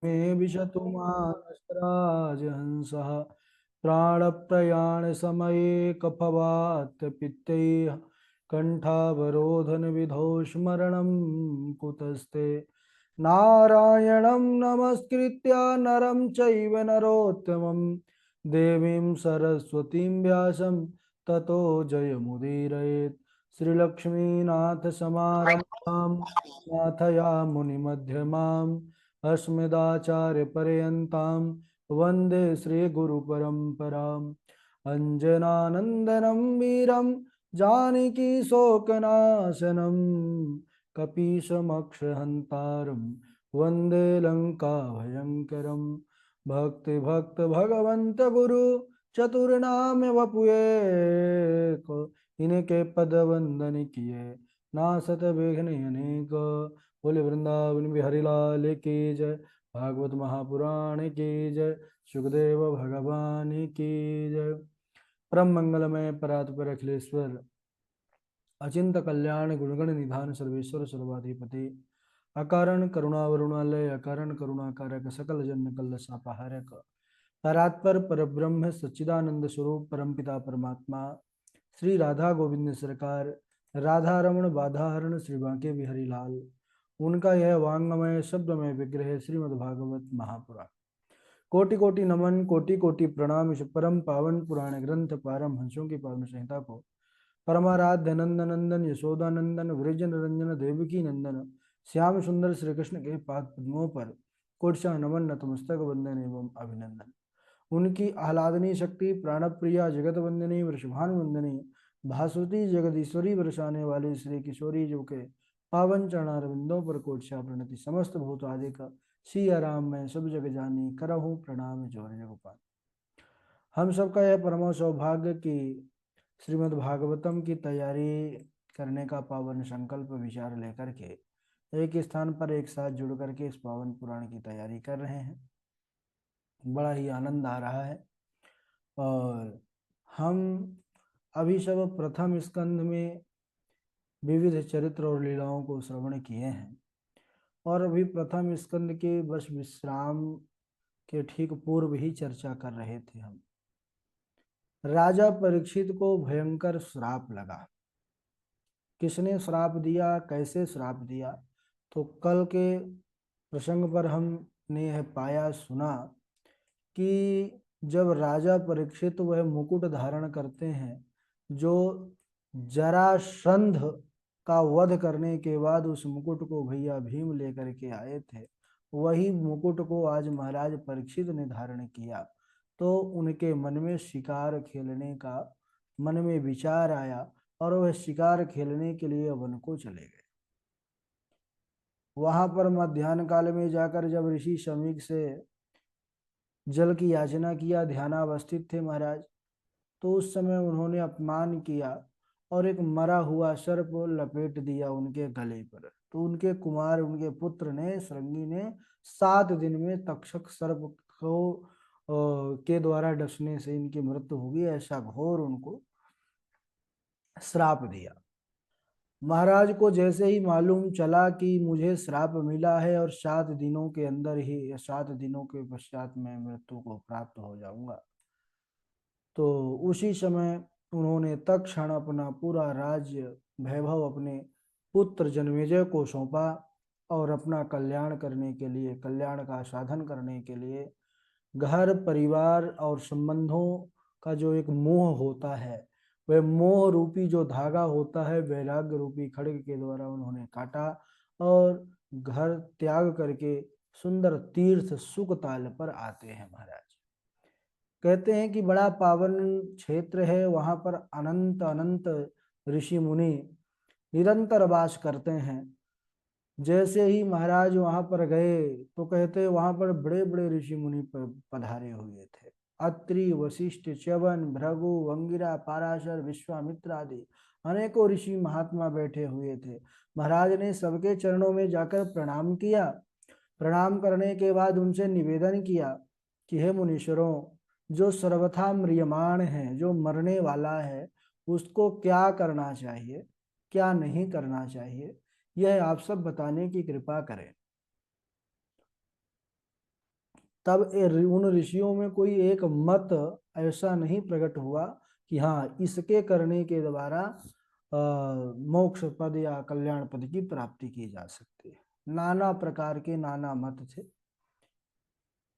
मे विशतु मानसराजहंसः प्राणप्रयाणसमये कफवात पित्तैः कण्ठावरोधनविधौ स्मरणं कुतस्ते। नारायणं नमस्कृत्य नरं चैव नरोत्तमं देवीं सरस्वतीं व्यासं ततो जयमुदीरयेत्। श्रीलक्ष्मीनाथसमारम्भां नाथयामुनिमध्यमाम् अस्मदाचार्यपर्यन्तां वन्दे श्रीगुरुपरम्पराम्। अञ्जनानन्दनं वीरं जानकीशोकनाशनं कपीशमक्षहन्तारं वन्दे लङ्काभयङ्करं। भक्तिभक्त भगवन्त गुरु चतुर्नाम वपुए को इनके पद वंदन किए नासत विघ्न अनेक। बोले वृंदावन बिहारी लाल की जय। भागवत महापुराण की जय। सुखदेव भगवान की जय। परम मंगलमय परात्पर अखिलेश्वर अचिंत कल्याण गुणगण निधान सर्वेश्वर सर्वाधिपति अकारण करुणावरुणालय अकारण करुणाकारक सकल जन कल सापाहारक परात्पर परब्रह्म सच्चिदानंद स्वरूप परमपिता परमात्मा श्री राधा गोविंद सरकार राधा रमण बाधाहरण श्री बांके बिहारी लाल उनका यह वांगमय शब्दमय विग्रह श्रीमद् भागवत महापुराण। कोटि कोटि नमन कोटि कोटि प्रणाम इस परम पावन पुराण ग्रंथ पारम हंसों की पावन संहिता को परमाराध्य नंद नंदन यशोदा नंदन वृजन रंजन देवकी नंदन श्याम सुंदर श्री कृष्ण के पाद पद्मों पर कोटसा नमन नतमस्तक वंदन एवं अभिनंदन। उनकी आह्लादनी शक्ति प्राणप्रिया जगत वंदनी वृषभान वंदनी भासुती जगदीश्वरी बरसाने वाले श्री किशोरी जो के पावन चरणारविंदों पर कोटसा प्रणति समस्त भूत आदि का सिया राम मैं सब जग जानी करहूँ प्रणाम जोर जगपाल। हम सबका यह परम सौभाग्य कि श्रीमद् भागवतम की तैयारी करने का पावन संकल्प विचार लेकर के एक स्थान पर एक साथ जुड़ करके इस पावन पुराण की तैयारी कर रहे हैं। बड़ा ही आनंद आ रहा है। और हम अभी सब प्रथम स्कंध में विविध चरित्र और लीलाओं को श्रवण किए हैं और अभी प्रथम स्कंद के बस विश्राम के ठीक पूर्व ही चर्चा कर रहे थे हम। राजा परीक्षित को भयंकर श्राप लगा। किसने श्राप दिया, कैसे श्राप दिया, तो कल के प्रसंग पर हमने यह पाया सुना कि जब राजा परीक्षित वह मुकुट धारण करते हैं जो जरासंध का वध करने के बाद उस मुकुट को भैया भीम लेकर के आए थे, वही मुकुट को आज महाराज परीक्षित ने धारण किया। तो उनके मन में शिकार खेलने का मन में विचार आया और वह शिकार खेलने के लिए वन को चले गए। वहां पर मध्यान्ह काल में जाकर जब ऋषि शमीक से जल की याचना किया, ध्यानावस्थित थे महाराज, तो उस समय उन्होंने अपमान किया और एक मरा हुआ सर्प लपेट दिया उनके गले पर। तो उनके कुमार, उनके पुत्र ने, श्रृंगी ने 7 दिन में तक्षक सर्प को के द्वारा डसने से इनकी मृत्यु होगी, ऐसा घोर उनको श्राप दिया। महाराज को जैसे ही मालूम चला कि मुझे श्राप मिला है और 7 दिनों के अंदर ही, 7 दिनों के पश्चात मैं मृत्यु को प्राप्त हो जाऊंगा, तो उसी समय उन्होंने तत्क्षण अपना पूरा राज्य वैभव अपने पुत्र जन्मेजय को सौंपा और अपना कल्याण करने के लिए, कल्याण का साधन करने के लिए घर परिवार और संबंधों का जो एक मोह होता है, वह मोह रूपी जो धागा होता है वैराग्य रूपी खड्ग के द्वारा उन्होंने काटा और घर त्याग करके सुंदर तीर्थ सुखताल पर आते हैं। महाराज कहते हैं कि बड़ा पावन क्षेत्र है, वहां पर अनंत अनंत ऋषि मुनि निरंतर वास करते हैं। जैसे ही महाराज वहां पर गए तो कहते वहां पर बड़े बड़े ऋषि मुनि पधारे हुए थे। अत्रि, वशिष्ठ, च्यवन, भृगु, अंगिरा, पाराशर, विश्वामित्र आदि अनेकों ऋषि महात्मा बैठे हुए थे। महाराज ने सबके चरणों में जाकर प्रणाम किया। प्रणाम करने के बाद उनसे निवेदन किया कि हे मुनीश्वरों, जो सर्वथा म्रियमाण है, जो मरने वाला है, उसको क्या करना चाहिए, क्या नहीं करना चाहिए, यह आप सब बताने की कृपा करें। तब उन ऋषियों में कोई एक मत ऐसा नहीं प्रकट हुआ कि हाँ इसके करने के द्वारा मोक्ष पद या कल्याण पद की प्राप्ति की जा सकती है। नाना प्रकार के नाना मत थे।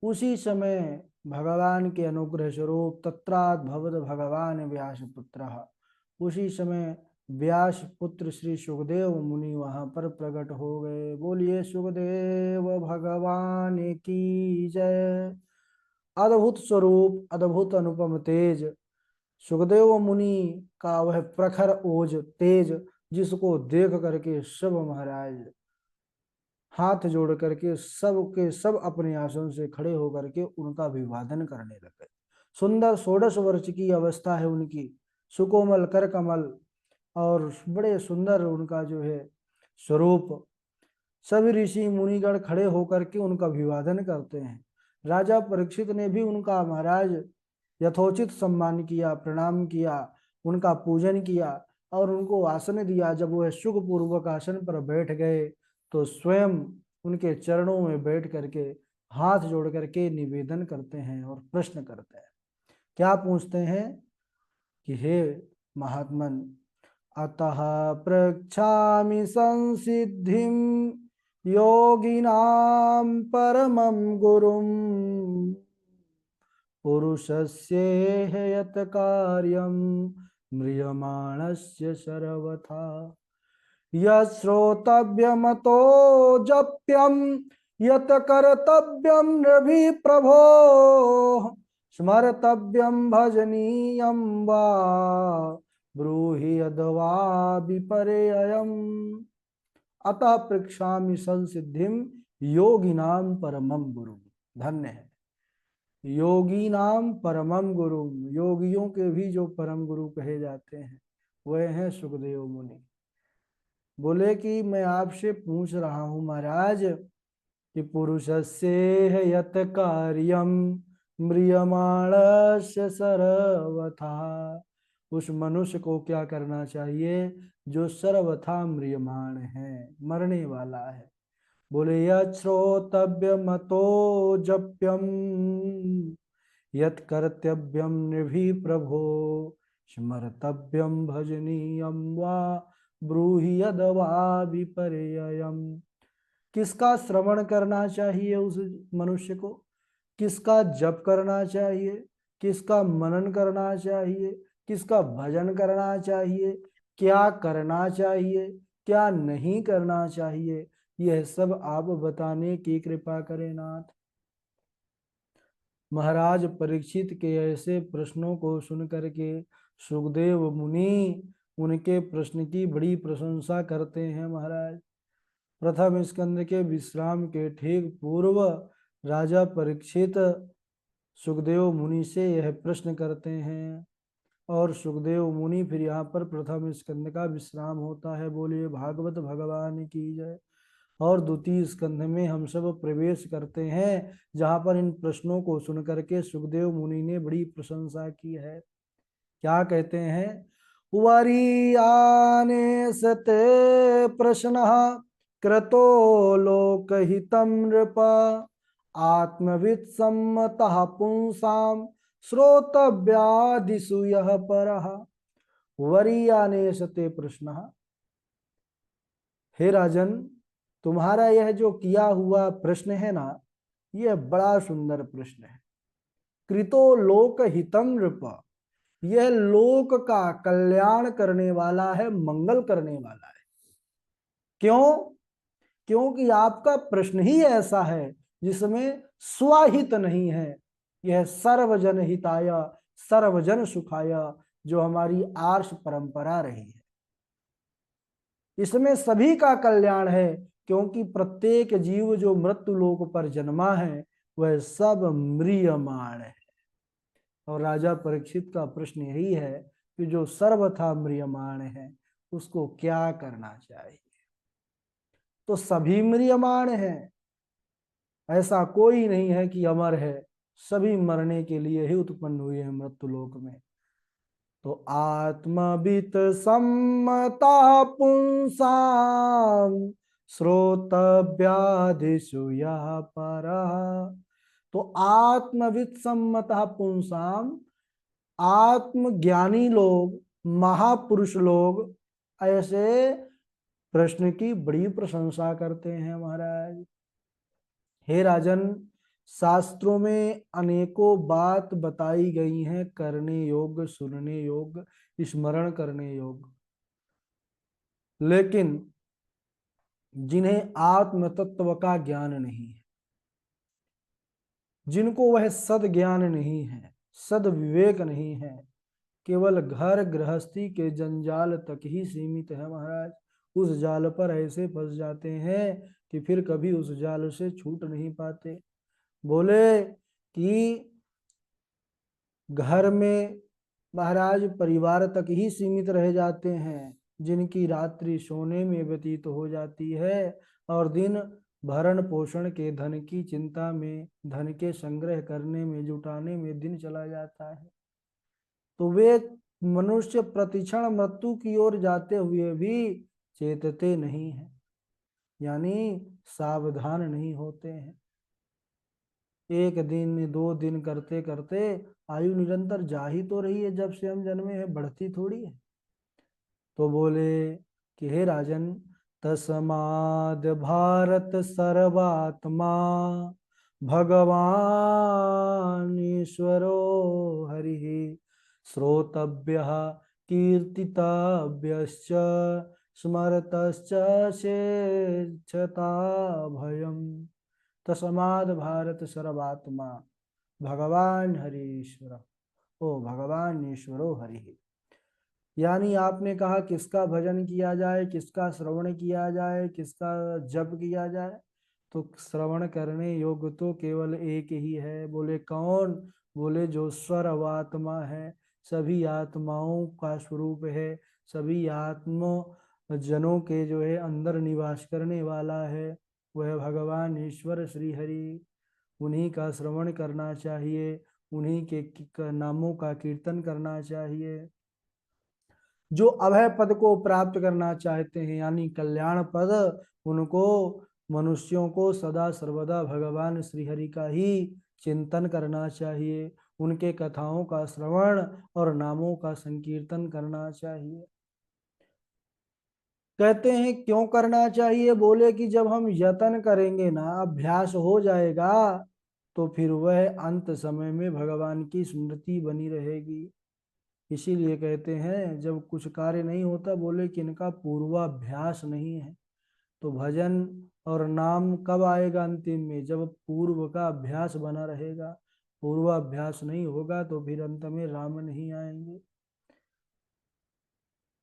उसी समय भगवान के अनुग्रह स्वरूप तत्रात् भवद भगवान व्यास पुत्र, उसी समय व्यास पुत्र श्री सुखदेव मुनि वहां पर प्रकट हो गए। बोलिए सुखदेव भगवान की जय। अद्भुत स्वरूप, अद्भुत अनुपम तेज, सुखदेव मुनि का वह प्रखर ओज तेज, जिसको देख करके सब महाराज हाथ जोड़ करके सब के सब अपने आसन से खड़े होकर के उनका अभिवादन करने लगे। सुंदर 16 वर्ष की अवस्था है उनकी, सुकोमल कर कमल, और बड़े सुंदर उनका जो है स्वरूप। सभी ऋषि मुनिगण खड़े होकर के उनका अभिवादन करते हैं। राजा परीक्षित ने भी उनका महाराज यथोचित सम्मान किया, प्रणाम किया, उनका पूजन किया और उनको आसन दिया। जब वह सुखपूर्वक आसन पर बैठ गए तो स्वयं उनके चरणों में बैठ करके हाथ जोड़ करके निवेदन करते हैं और प्रश्न करते हैं। क्या पूछते हैं कि हे महात्मन, अतः पृच्छामि संसिद्धिं योगिनां परमं गुरुं पुरुषस्येह यत् कार्यं म्रियमाणस्य सर्वथा यत् श्रोतव्यमतो जप्यं यत् कर्तव्यं नृभिः प्रभो स्मर्तव्यं भजनीयं वा ब्रूहि यद्वा विपर्ययम्। अतः पृच्छामि संसिद्धिं योगिनां परमं गुरु। धन्य है योगी नाम परमम गुरु, योगियों के भी जो परम गुरु कहे जाते हैं वह हैं सुखदेव मुनि। बोले कि मैं आपसे पूछ रहा हूं महाराज कि पुरुषस्य यत् कार्यम म्रियमाणस्य सर्वथा, उस मनुष्य को क्या करना चाहिए जो सर्वथा म्रियमाण है, मरने वाला है। बोले यत् श्रोतव्यमतो जप्यम यत् कर्तव्यम निर्भि प्रभो स्मर्तव्यम भजनीयम वा ब्रूहि यद्वा विपर्ययम्। किसका श्रवण करना चाहिए उस मनुष्य को, किसका जप करना चाहिए, किसका मनन करना चाहिए, किसका भजन करना चाहिए, क्या करना चाहिए, क्या नहीं करना चाहिए, यह सब आप बताने की कृपा करें नाथ। महाराज परीक्षित के ऐसे प्रश्नों को सुन करके सुखदेव मुनि उनके प्रश्न की बड़ी प्रशंसा करते हैं। महाराज प्रथम स्कंद के विश्राम के ठीक पूर्व राजा परीक्षित सुखदेव मुनि से यह प्रश्न करते हैं और सुखदेव मुनि फिर यहाँ पर प्रथम स्कंद का विश्राम होता है। बोलिए भागवत भगवान की जय। और द्वितीय स्कंध में हम सब प्रवेश करते हैं जहाँ पर इन प्रश्नों को सुन करके सुखदेव मुनि ने बड़ी प्रशंसा की है। क्या कहते हैं, वरीयाने सते प्रश्न क्रतो लोकहितं नृप आत्मवित् सम्मतः पुंसां श्रोतव्यादिषु यः परः। वरीयाने सते प्रश्न, हे राजन तुम्हारा यह जो किया हुआ प्रश्न है ना, यह बड़ा सुंदर प्रश्न है। कृतो लोक हितम नृप, यह लोक का कल्याण करने वाला है, मंगल करने वाला है। क्यों? क्योंकि आपका प्रश्न ही ऐसा है जिसमें स्वहित नहीं है। यह सर्वजन हिताय सर्वजन सुखाय जो हमारी आर्ष परंपरा रही है, इसमें सभी का कल्याण है। क्योंकि प्रत्येक जीव जो मृत्यु लोक पर जन्मा है वह सब म्रियमाण है। और राजा परीक्षित का प्रश्न यही है कि जो सर्वथा म्रियमाण है उसको क्या करना चाहिए। तो सभी म्रियमाण हैं, ऐसा कोई नहीं है कि अमर है, सभी मरने के लिए ही उत्पन्न हुए हैं मृत्यु लोक में। तो आत्मवित सम्मता पुंसाम श्रोतव्यादिषु यः परः तो आत्मविद सम्मतः पुंसाम, आत्मज्ञानी लोग, महापुरुष लोग ऐसे प्रश्न की बड़ी प्रशंसा करते हैं महाराज। हे राजन, शास्त्रों में अनेकों बात बताई गई हैं, करने योग्य, सुनने योग्य, स्मरण करने योग्य, लेकिन जिन्हें आत्म तत्व का ज्ञान नहीं है, जिनको वह सद ज्ञान नहीं है, सद विवेक नहीं है, केवल घर गृहस्थी के जंजाल तक ही सीमित है महाराज, उस जाल पर ऐसे फंस जाते हैं कि फिर कभी उस जाल से छूट नहीं पाते। बोले कि घर में महाराज परिवार तक ही सीमित रह जाते हैं, जिनकी रात्रि सोने में व्यतीत हो जाती है और दिन भरण पोषण के धन की चिंता में, धन के संग्रह करने में, जुटाने में दिन चला जाता है, तो वे मनुष्य प्रतिक्षण मृत्यु की ओर जाते हुए भी चेतते नहीं हैं, यानी सावधान नहीं होते हैं। एक दिन 2 दिन करते करते आयु निरंतर जा ही तो रही है, जब से हम जन्मे हैं, बढ़ती थोड़ी है। तो बोले कि हे राजन, तस्माद भारत सर्वात्मा भगवान ईश्वरो हरि श्रोतव्यः कीर्तितव्यश्च स्मरतश्च शेषता भयम्। तस्माद भारत सर्वात्मा भगवान हरीश्वर, ओ भगवान ईश्वरो हरि। यानी आपने कहा किसका भजन किया जाए, किसका श्रवण किया जाए, किसका जप किया जाए, तो श्रवण करने योग्य तो केवल एक ही है। बोले कौन? बोले जो स्वर आत्मा है, सभी आत्माओं का स्वरूप है, सभी आत्मा जनों के जो है अंदर निवास करने वाला है, वह भगवान ईश्वर श्री हरि। उन्हीं का श्रवण करना चाहिए, उन्हीं के नामों का कीर्तन करना चाहिए। जो अभय पद को प्राप्त करना चाहते हैं, यानी कल्याण पद, उनको, मनुष्यों को सदा सर्वदा भगवान श्रीहरि का ही चिंतन करना चाहिए, उनके कथाओं का श्रवण और नामों का संकीर्तन करना चाहिए। कहते हैं क्यों करना चाहिए? बोले कि जब हम यत्न करेंगे ना, अभ्यास हो जाएगा, तो फिर वह अंत समय में भगवान की स्मृति बनी रहेगी। इसीलिए कहते हैं जब कुछ कार्य नहीं होता, बोले कि इनका पूर्वाभ्यास नहीं है। तो भजन और नाम कब आएगा? अंतिम में, जब पूर्व का अभ्यास बना रहेगा। पूर्वाभ्यास नहीं होगा तो फिर अंत में राम नहीं आएंगे।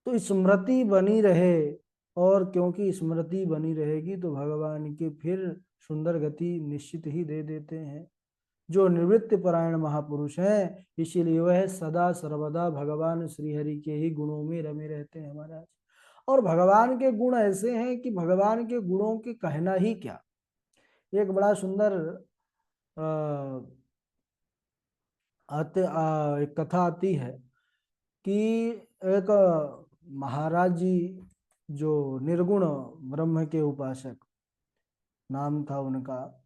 तो स्मृति बनी रहे, और क्योंकि स्मृति बनी रहेगी तो भगवान की फिर सुंदर गति निश्चित ही दे देते हैं। जो निवृत्ति परायण महापुरुष हैं, इसीलिए वह सदा सर्वदा भगवान श्रीहरि के ही गुणों में रमे रहते हैं महाराज। और भगवान के गुण ऐसे हैं कि भगवान के गुणों के कहना ही क्या। एक बड़ा सुंदर एक कथा आती है कि एक महाराज जी, जो निर्गुण ब्रह्म के उपासक, नाम था उनका,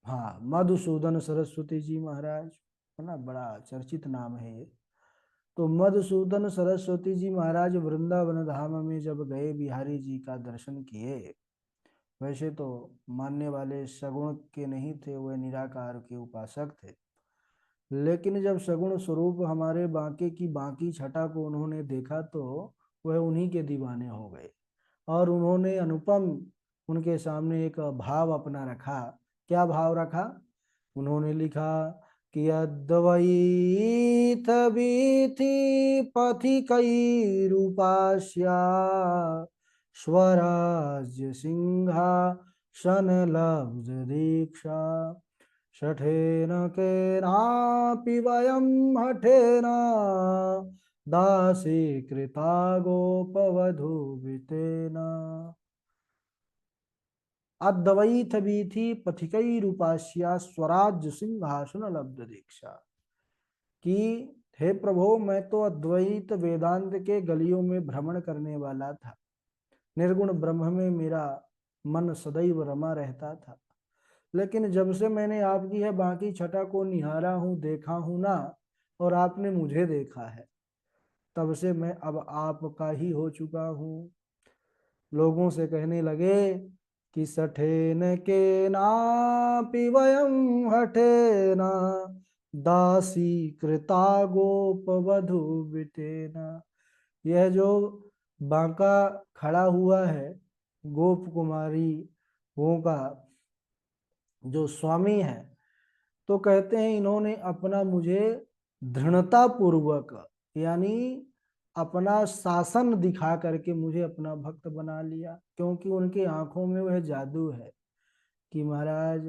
हाँ, मधुसूदन सरस्वती जी महाराज, है ना, बड़ा चर्चित नाम है ये। तो मधुसूदन सरस्वती जी महाराज वृंदावन धाम में जब गए, बिहारी जी का दर्शन किए। वैसे तो मानने वाले सगुण के नहीं थे, वह निराकार के उपासक थे, लेकिन जब सगुण स्वरूप हमारे बांके की बांकी छटा को उन्होंने देखा तो वह उन्हीं के दीवाने हो गए। और उन्होंने अनुपम उनके सामने एक भाव अपना रखा। क्या भाव रखा? उन्होंने लिखा कि अद्वैत वीथि पथिकैरूपास्या स्वराज्य सिंहासन लब्ध दीक्षा शठेन केनापि वयं हठेन दासी कृता गोपवधूभितेन। अद्वैत वीथि पथिकैरूपास्या स्वराज्य सिंहासन लब्ध दीक्षा, कि हे प्रभु, मैं तो अद्वैत वेदांत के गलियों में भ्रमण करने वाला था, निर्गुण ब्रह्म में मेरा मन सदैव रमा रहता था। लेकिन जब से मैंने आपकी है बाकी छटा को निहारा हूँ, देखा हूँ ना, और आपने मुझे देखा है, तब से मैं अब आपका ही हो चुका हूँ। लोगों से कहने लगे कि सठेन के नापि वयम हठेना दासी कृता गोप वधु बिटेना। यह जो बांका खड़ा हुआ है गोप कुमारी वो का जो स्वामी है, तो कहते हैं इन्होंने अपना मुझे दृढ़ता पूर्वक यानी अपना शासन दिखा करके मुझे अपना भक्त बना लिया, क्योंकि उनकी आंखों में वह जादू है कि महाराज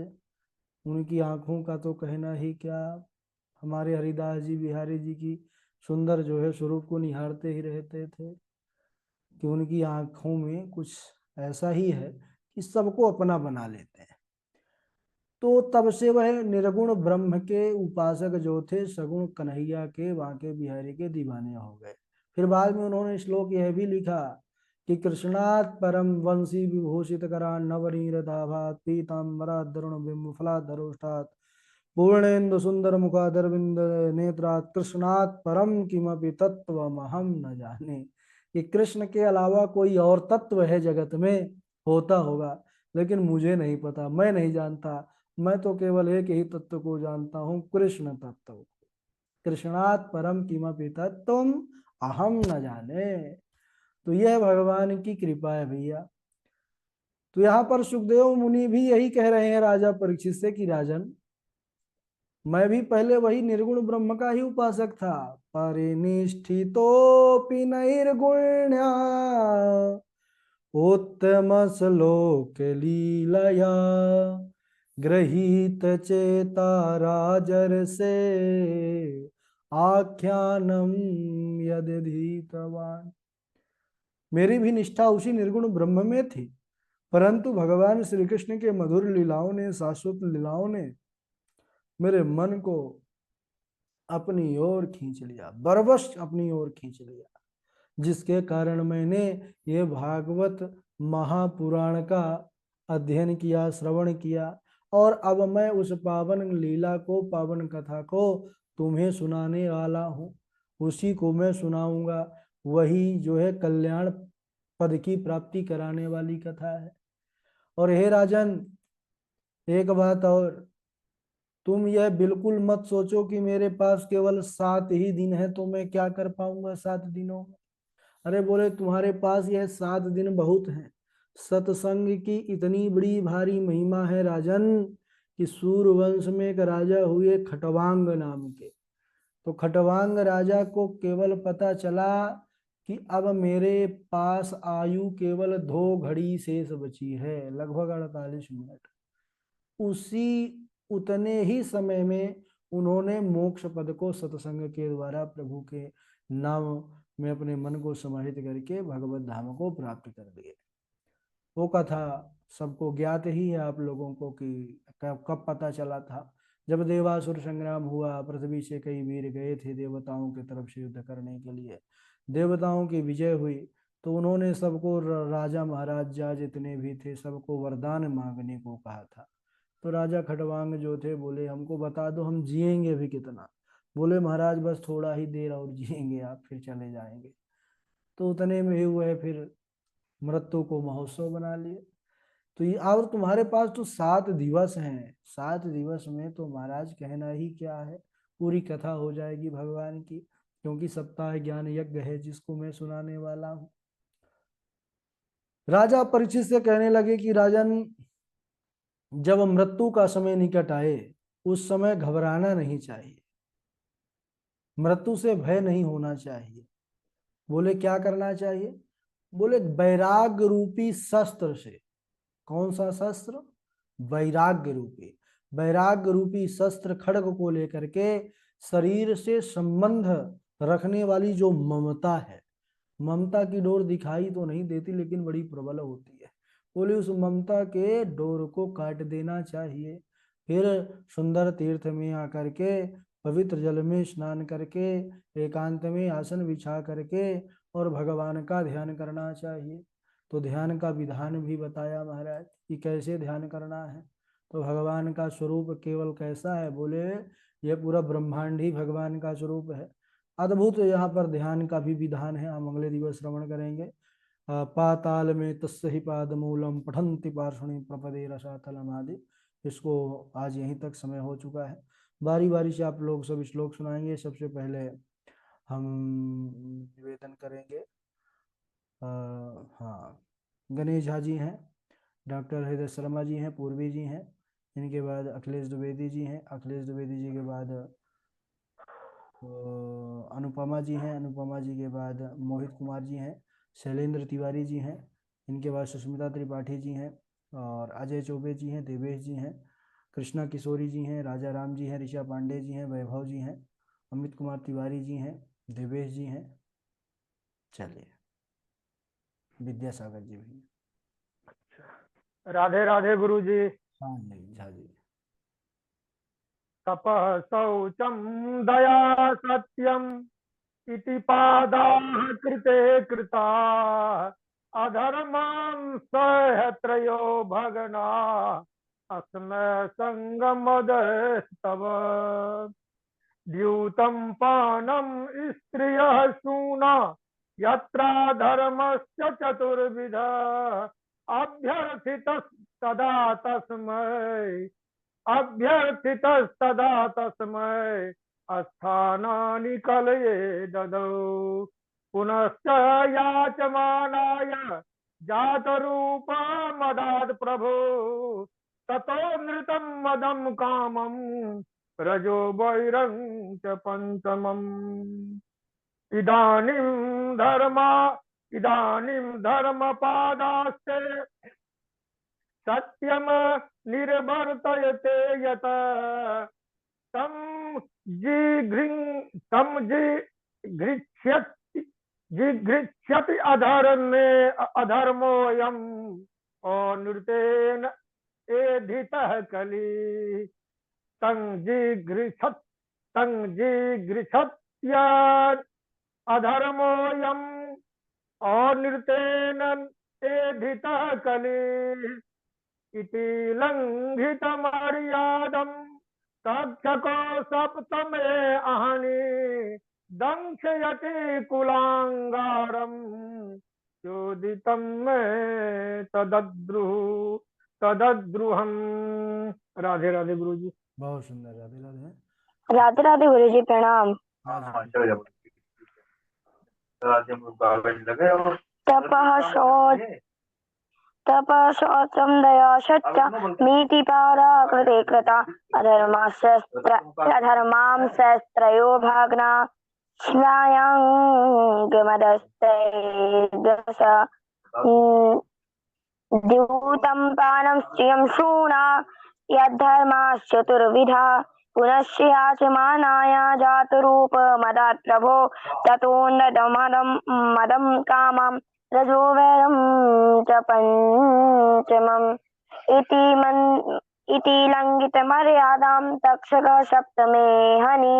उनकी आंखों का तो कहना ही क्या। हमारे हरिदास जी बिहारी जी की सुंदर जो है स्वरूप को निहारते ही रहते थे कि उनकी आंखों में कुछ ऐसा ही है कि सबको अपना बना लेते हैं। तो तब से वह निर्गुण ब्रह्म के उपासक जो थे सगुण कन्हैया के बांके बिहारी के दीवाने हो गए। फिर बाद में उन्होंने श्लोक यह भी लिखा कि कृष्णात् परम वंशी विभूषित करान नवनीर दाभात पीताम्बरा दरुण बिंबफला धरोष्ठात् पूर्णेन्दु सुंदर मुखादरविंद नेत्रात् कृष्णात् परम किमपि तत्वमहम न जाने। कि कृष्ण के अलावा कोई और तत्व है जगत में, होता होगा, लेकिन मुझे नहीं पता, मैं नहीं जानता। मैं तो केवल एक ही तत्व को जानता हूँ, कृष्ण तत्व। कृष्णात् परम किमपि तत्वम अहम न जाने। तो यह भगवान की कृपा है भैया। तो यहाँ पर सुखदेव मुनि भी यही कह रहे हैं राजा परीक्षित से कि राजन, मैं भी पहले वही निर्गुण ब्रह्म का ही उपासक था, परिनिष्ठितोऽपि नैर्गुण्या उत्तम श्लोक लीलया गृहीत चेता राजर्षे आख्यानम यदधीतवान। मेरी भी निष्ठा उसी निर्गुण ब्रह्म में थी, परंतु भगवान श्री कृष्ण के मधुर लीलाओं ने, शाश्वत लीलाओं ने मेरे मन को अपनी ओर खींच लिया, बरबस अपनी ओर खींच लिया, जिसके कारण मैंने ये भागवत महापुराण का अध्ययन किया, श्रवण किया, और अब मैं उस पावन लीला को, पावन कथा को तुम्हें सुनाने वाला हूँ। उसी को मैं सुनाऊंगा, वही जो है कल्याण पद की प्राप्ति कराने वाली कथा है। और हे राजन, एक बात और, तुम यह बिल्कुल मत सोचो कि मेरे पास केवल 7 ही दिन है तो मैं क्या कर पाऊंगा 7 दिनों में। अरे बोले तुम्हारे पास यह 7 दिन बहुत हैं। सत्संग की इतनी बड़ी भारी महिमा है राजन कि सूर्यवंश में एक राजा हुए खटवांग नाम के। तो खटवांग राजा को केवल पता चला कि अब मेरे पास आयु केवल 2 घड़ी शेष बची है, लगभग 48 मिनट। उसी उतने ही समय में उन्होंने मोक्ष पद को सत्संग के द्वारा प्रभु के नाम में अपने मन को समाहित करके भगवत धाम को प्राप्त कर दिए। वो कथा सबको ज्ञात ही है आप लोगों को कि कब पता चला था। जब देवासुर संग्राम हुआ, पृथ्वी से कई वीर गए थे देवताओं की तरफ से युद्ध करने के लिए, देवताओं की विजय हुई, तो उन्होंने सबको, राजा महाराजा जितने भी थे, सबको वरदान मांगने को कहा था। तो राजा खटवांग जो थे बोले हमको बता दो हम जिएंगे भी कितना। बोले महाराज बस थोड़ा ही देर और जिएंगे आप, फिर चले जाएंगे। तो उतने में ही हुए फिर मृत्यु को महोत्सव बना लिए। तो ये, और तुम्हारे पास तो 7 दिवस हैं, 7 दिवस में तो महाराज कहना ही क्या है, पूरी कथा हो जाएगी भगवान की, क्योंकि सप्ताह ज्ञान यज्ञ है जिसको मैं सुनाने वाला हूँ। राजा परीक्षित से कहने लगे कि राजन, जब मृत्यु का समय निकट आए उस समय घबराना नहीं चाहिए, मृत्यु से भय नहीं होना चाहिए। बोले क्या करना चाहिए? बोले वैराग्य रूपी शस्त्र से। कौन सा शस्त्र? वैराग्य रूपी। वैराग्य रूपी शस्त्र खड्ग को लेकर के शरीर से संबंध रखने वाली जो ममता है, ममता की डोर दिखाई तो नहीं देती लेकिन बड़ी प्रबल होती है, बोले उस ममता के डोर को काट देना चाहिए। फिर सुंदर तीर्थ में आकर के पवित्र जल में स्नान करके एकांत में आसन बिछा करके और भगवान का ध्यान करना चाहिए। तो ध्यान का विधान भी बताया महाराज कि कैसे ध्यान करना है। तो भगवान का स्वरूप केवल कैसा है, बोले यह पूरा ब्रह्मांड ही भगवान का स्वरूप है। अद्भुत यहाँ पर ध्यान का भी विधान है, हम अगले दिवस श्रवण करेंगे। पाताल में तस्य ही पाद मूलम पठंति पार्षणि प्रपदे रसातलम आदि। इसको आज यहीं तक समय हो चुका है। बारी बारी से आप लोग सब श्लोक सुनाएंगे। सबसे पहले हम निवेदन करेंगे। हाँ, गणेश झा जी हैं, डॉक्टर हृदय शर्मा जी हैं, पूर्वी जी हैं, इनके बाद अखिलेश द्विवेदी जी हैं, अखिलेश द्विवेदी जी के बाद अनुपमा जी हैं, अनुपमा जी के बाद मोहित कुमार जी हैं, शैलेंद्र तिवारी जी हैं, इनके बाद सुष्मिता त्रिपाठी जी हैं, और अजय चौबे जी हैं, देवेश जी हैं, कृष्णा किशोरी जी हैं, राजा राम जी हैं, ऋषा पांडे जी हैं, वैभव जी हैं, अमित कुमार तिवारी जी हैं, देवेश जी हैं, चलिए विद्यासागर जी भी। राधे राधे गुरु जी। हाँ जी, झा जी। तपः शौचम दया सत्यम इति पादाः कृते कृता अधर्मां सहत्रयो भगना अस्मै संगमदस्तव द्यूतं पानं स्त्रियः शूना यत्रा धर्मस्य चतुर्विध अभ्यर्थितस्तदा तस्मै अभ्यर्थितस्तदा तस्मै अस्थानानि कलये ददौ पुनश्च याचमानाय जातरूपमदात् प्रभो ततो नृतं मदं कामं रजो वैरं च पञ्चमम् इदानीं धर्मपादास्ते सत्यम निर्वर्तयते यत तम जिघृक्षति अधर्मोऽयम् अनृतेन एधितः कलि तं जिघृक्षत्य अधर्मोऽयम् अनृतेन एधितः कलि इति लङ्घितमर्यादम् तक्षको सप्तमे अहनि दंशयति कुलाङ्गारम् चोदितं मे तदद्रुहम्। राधे राधे गुरु जी। बहुत सुंदर, राधे राधे। राधे राधे गुरु जी, प्रणाम। तपः शौचं दया सत्य नीति पाराकृते कृता अधर्मां शस्त्रयो भाग्ना श्लायङ्गमदस्ते दश द्यूतं पानं स्त्रियं शूना यद्धर्माश्चतुर्विधा पुनश्च याचमानाय जातरूपमदात् प्रभो ततोन्नतमदं कामं रजो वैरं च पञ्चमम् इति लङ्घितमर्यादां तक्षकः सप्तमे हनि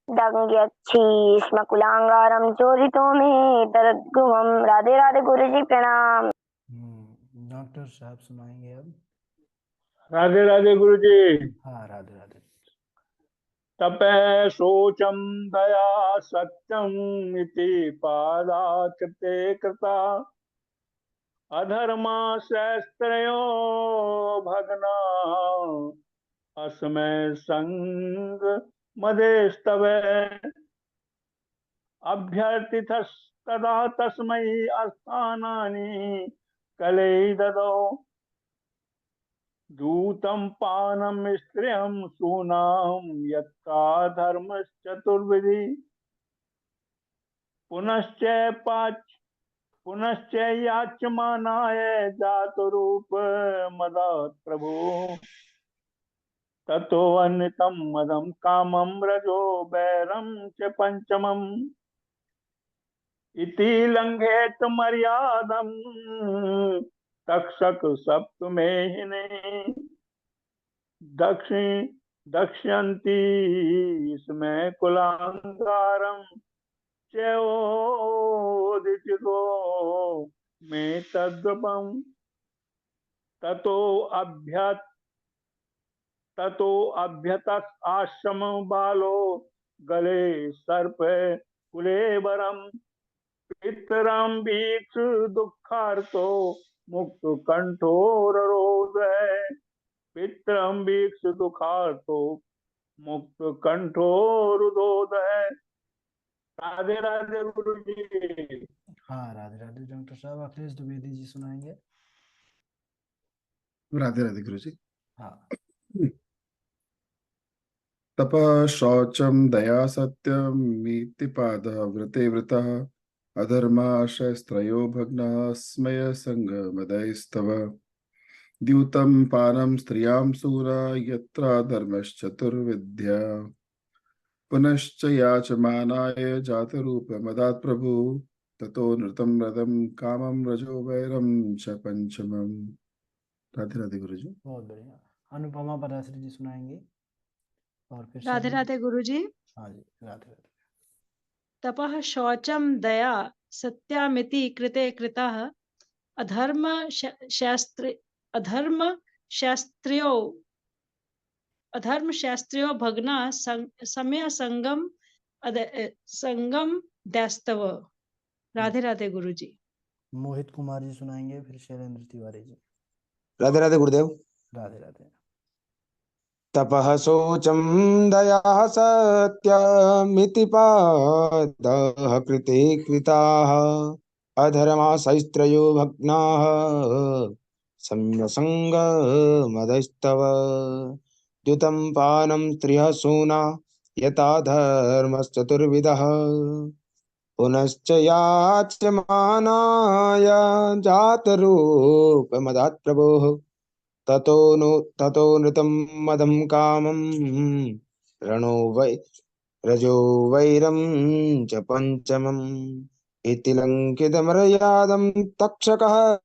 दंग्यच्छी स्म कुलांगारम चोरितो मे तद्गुहम्। राधे राधे गुरु जी, प्रणाम। डॉक्टर साहब सुनाएंगे अब। राधे राधे गुरु जी। हाँ, राधे राधे। तपः शोचम दया सत्यम इति पादाकृते कृता अधर्मा शस्त्रयो भगना अस्मै संग मदेस्तवे अभ्यर्थितस्तदा तस्मै अस्थानानि कलये ददौ दूतं पानं स्त्रियं शूनां यत्का धर्मश्चतुर्विधि पुनश्च याच्यमानाय जातरूपमदात् प्रभो ततो अन्यतं मदं कामं रजो वैरं च पञ्चमम् इति लङ्घेत मर्यादम् तक्षक सप्तमे हिने दक्ष्यन्ति इसमें कुलांगारम चोदितो मे तद्रूपम् ततो अभ्य ततो अभ्यतक आश्रम बालो गले सर्प कुलेबरम पितरम वीक्ष दुखार्तो मुक्त कंठोर पितरम वीक्ष दुखार्तो मुक्त कंठोरुदोद। राधे राधे गुरु जी। हाँ राधे राधे डॉक्टर साहब, अखिलेश द्विवेदी जी सुनाएंगे। राधे राधे गुरु जी। हाँ। तपः शौचम दया सत्यमीति पादः व्रते वृतः अधर्माशस्त्रयो भग्नः स्मय संगमदैस्तव द्यूतं पानं स्त्रियां सूरा यत्र धर्मश्चतुर्विद्या पुनश्च याचमानाय जातरूपमदात् प्रभु ततो नृतं रदं कामं रजो वैरं च पंचमम्। राधे राधे गुरु जी। बहुत बढ़िया। अनुपमा पराशरी जी सुनाएंगे। और फिर राधे सभी। राधे गुरु जी। हाँ जी राधे राधे। तपः शौचम दया सत्यामिति कृते कृतः अधर्म शास्त्र अधर्म शास्त्रियो अधर्म शास्त्रियो भग्ना समय संगम संगम दैस्तव। राधे राधे गुरु जी। मोहित कुमार जी सुनाएंगे, फिर शैलेंद्र तिवारी जी। राधे राधे गुरुदेव। राधे राधे। तपः शोचं दया सत्यमिति पादः कृते कृताः अधर्माशस्त्रयो भग्नाः सम्यसङ्गमदैस्तव द्युतं पानं त्रिः सूना यथा धर्मश्चतुर्विधः पुनश्च याच्यमानाय जातरूपमदात् प्रभोः ततो नृतं मदं कामं रणो वै रजो वैरं च पंचमम् इति लङ्कितमर्यादं तक्षकः